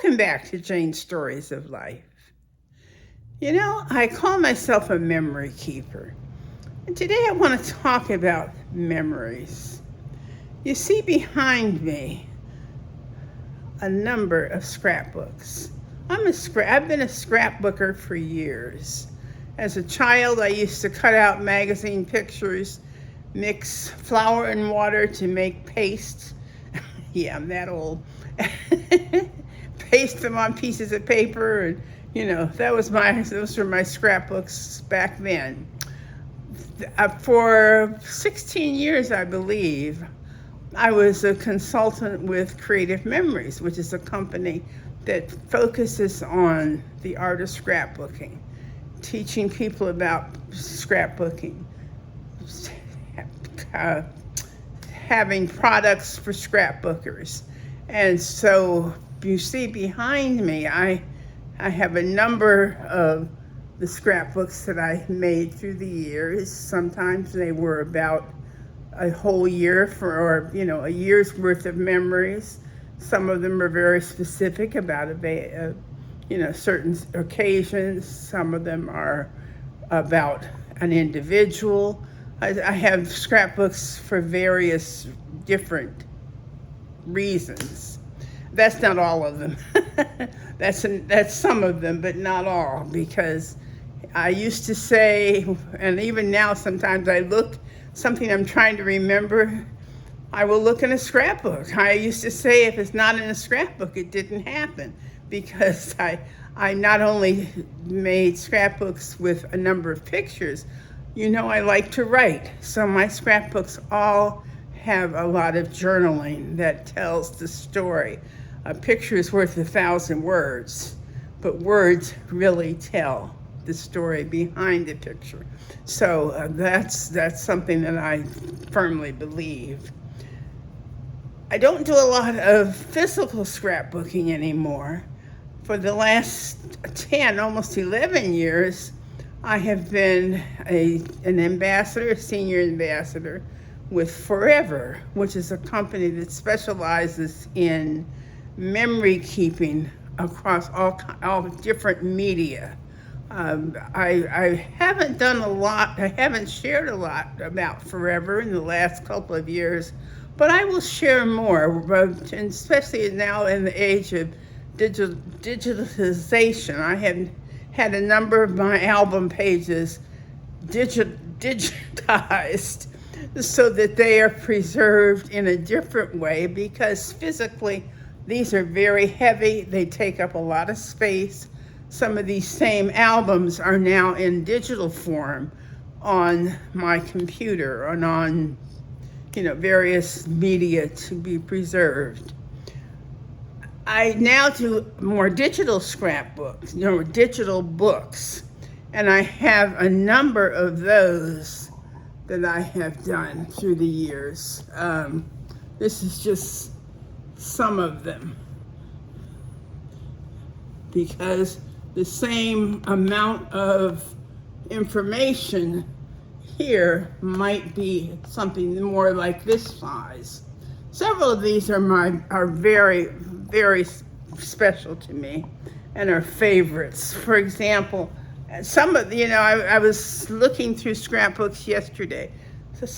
Welcome back to Jane's Stories of Life. You know, I call myself a memory keeper. And today I want to talk about memories. You see behind me a number of scrapbooks. I've been a scrapbooker for years. As a child, I used to cut out magazine pictures, mix flour and water to make paste. Yeah, I'm that old. Paste them on pieces of paper, and those were my scrapbooks back then. For 16 years, I believe, I was a consultant with Creative Memories, which is a company that focuses on the art of scrapbooking, teaching people about scrapbooking, having products for scrapbookers. And so you see behind me, I have a number of the scrapbooks that I made through the years. Sometimes they were about a whole year a year's worth of memories. Some of them are very specific about certain occasions. Some of them are about an individual. I have scrapbooks for various different reasons. That's not all of them. That's some of them, but not all, because I used to say, and even now sometimes I look, something I'm trying to remember, I will look in a scrapbook. I used to say if it's not in a scrapbook, it didn't happen, because I not only made scrapbooks with a number of pictures, I like to write. So my scrapbooks all have a lot of journaling that tells the story. A picture is worth 1,000 words, but words really tell the story behind the picture. So that's something that I firmly believe. I don't do a lot of physical scrapbooking anymore. For the last 10, almost 11 years, I have been an ambassador, a senior ambassador with Forever, which is a company that specializes in memory keeping across all different media. I haven't done a lot, I haven't shared a lot about Forever in the last couple of years, but I will share more, and especially now in the age of digitalization. I have had a number of my album pages digitized so that they are preserved in a different way, because physically these are very heavy. They take up a lot of space. Some of these same albums are now in digital form on my computer and on various media to be preserved. I now do more digital scrapbooks, digital books, and I have a number of those that I have done through the years. This is just some of them, because the same amount of information here might be something more like this size. Several of these are very, very special to me and are favorites. For example, I was looking through scrapbooks yesterday,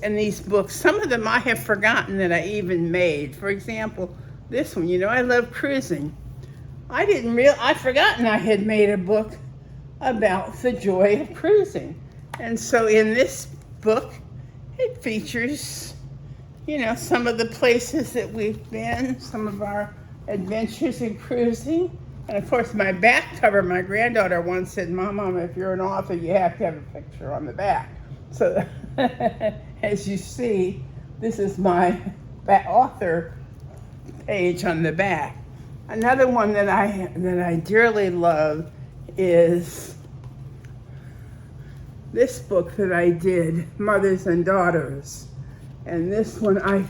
and these books, some of them I have forgotten that I even made. For example, this one, I love cruising. I'd forgotten I had made a book about the joy of cruising. And so in this book, it features, some of the places that we've been, some of our adventures in cruising. And of course, my back cover, my granddaughter once said, Mom, if you're an author, you have to have a picture on the back. So as you see, this is my author page on the back. Another one that I dearly love is this book that I did, Mothers and Daughters. And this one I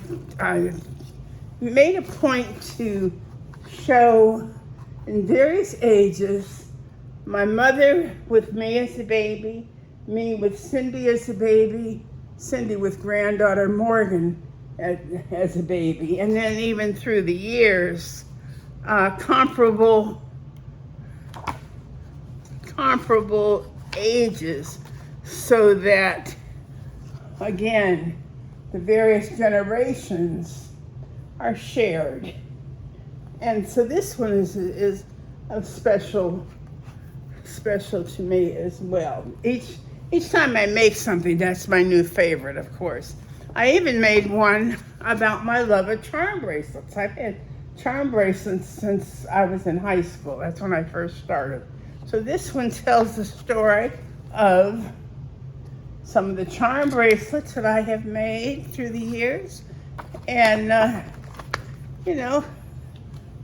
made a point to show in various ages my mother with me as a baby, me with Cindy as a baby, Cindy with granddaughter Morgan as a baby, and then even through the years, comparable ages, so that, again, the various generations are shared. And so this one is of special to me as well. Each time I make something, that's my new favorite, of course. I even made one about my love of charm bracelets. I've had charm bracelets since I was in high school. That's when I first started. So this one tells the story of some of the charm bracelets that I have made through the years. And, you know,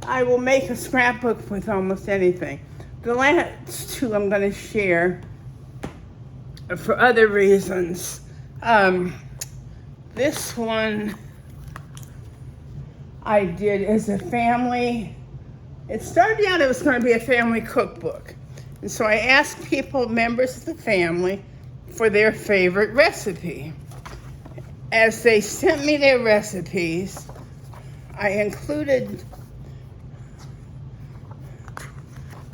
I will make a scrapbook with almost anything. The last two I'm going to share for other reasons. This one I did as a family. It started out, it was going to be a family cookbook. And so I asked people, members of the family, for their favorite recipe. As they sent me their recipes, I included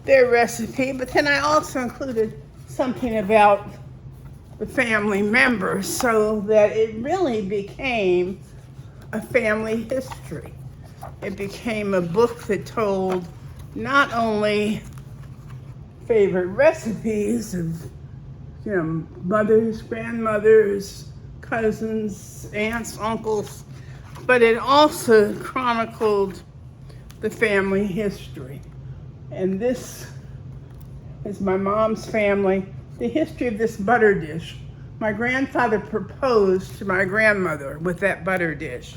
their recipe, but then I also included something about the family members, so that it really became a family history. It became a book that told not only favorite recipes of, mothers, grandmothers, cousins, aunts, uncles, but it also chronicled the family history. And this is my mom's family, the history of this butter dish. My grandfather proposed to my grandmother with that butter dish.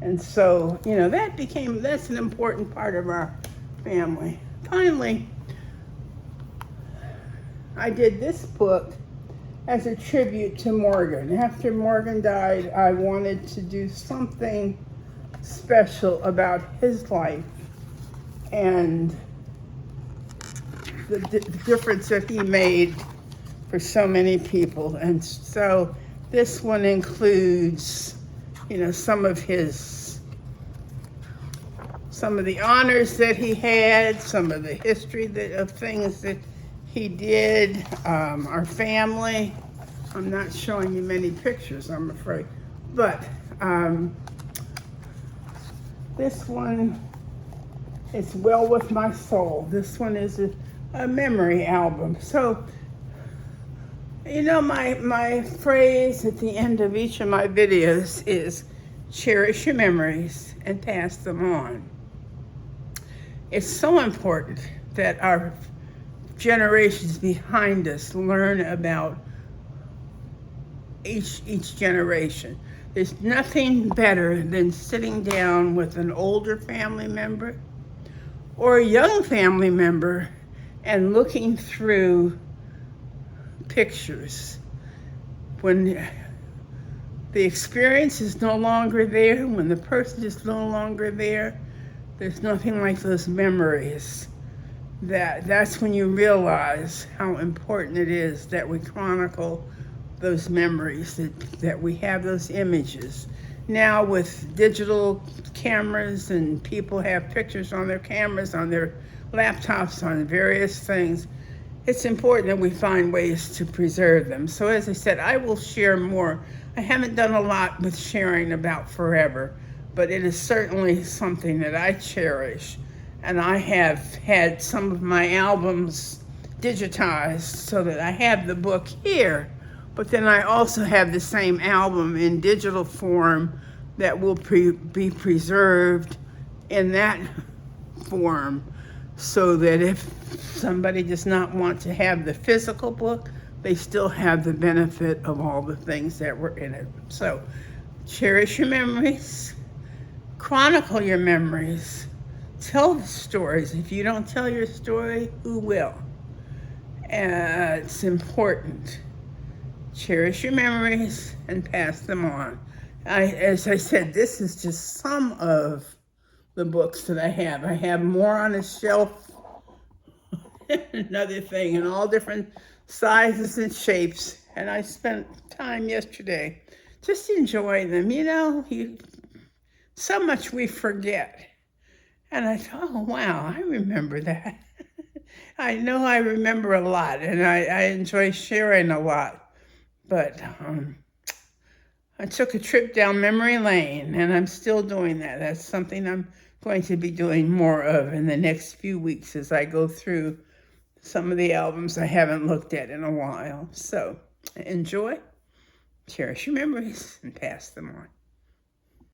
And so, that's an important part of our family. Finally, I did this book as a tribute to Morgan. After Morgan died, I wanted to do something special about his life and the difference that he made for so many people. And so this one includes, some of the honors that he had, some of the history of things that he did, our family. I'm not showing you many pictures, I'm afraid. But this one is Well With My Soul. This one is a memory album. So, my phrase at the end of each of my videos is cherish your memories and pass them on. It's so important that our generations behind us learn about each generation. There's nothing better than sitting down with an older family member or a young family member and looking through pictures. When the experience is no longer there, when the person is no longer there, there's nothing like those memories. That's when you realize how important it is that we chronicle those memories, that we have those images. Now with digital cameras, and people have pictures on their cameras, on their laptops, on various things, it's important that we find ways to preserve them. So as I said, I will share more. I haven't done a lot with sharing about forever, but it is certainly something that I cherish. And I have had some of my albums digitized so that I have the book here, but then I also have the same album in digital form that will be preserved in that form, so that if somebody does not want to have the physical book, they still have the benefit of all the things that were in it. So cherish your memories, chronicle your memories, tell the stories. If you don't tell your story, who will? It's important. Cherish your memories and pass them on. As I said, this is just some of the books that I have. I have more on a shelf, another thing, in all different sizes and shapes. And I spent time yesterday just enjoying them. So much we forget. And I thought, oh, wow, I remember that. I know I remember a lot, and I enjoy sharing a lot. But I took a trip down memory lane, and I'm still doing that. That's something I'm going to be doing more of in the next few weeks as I go through some of the albums I haven't looked at in a while. So enjoy, cherish your memories, and pass them on.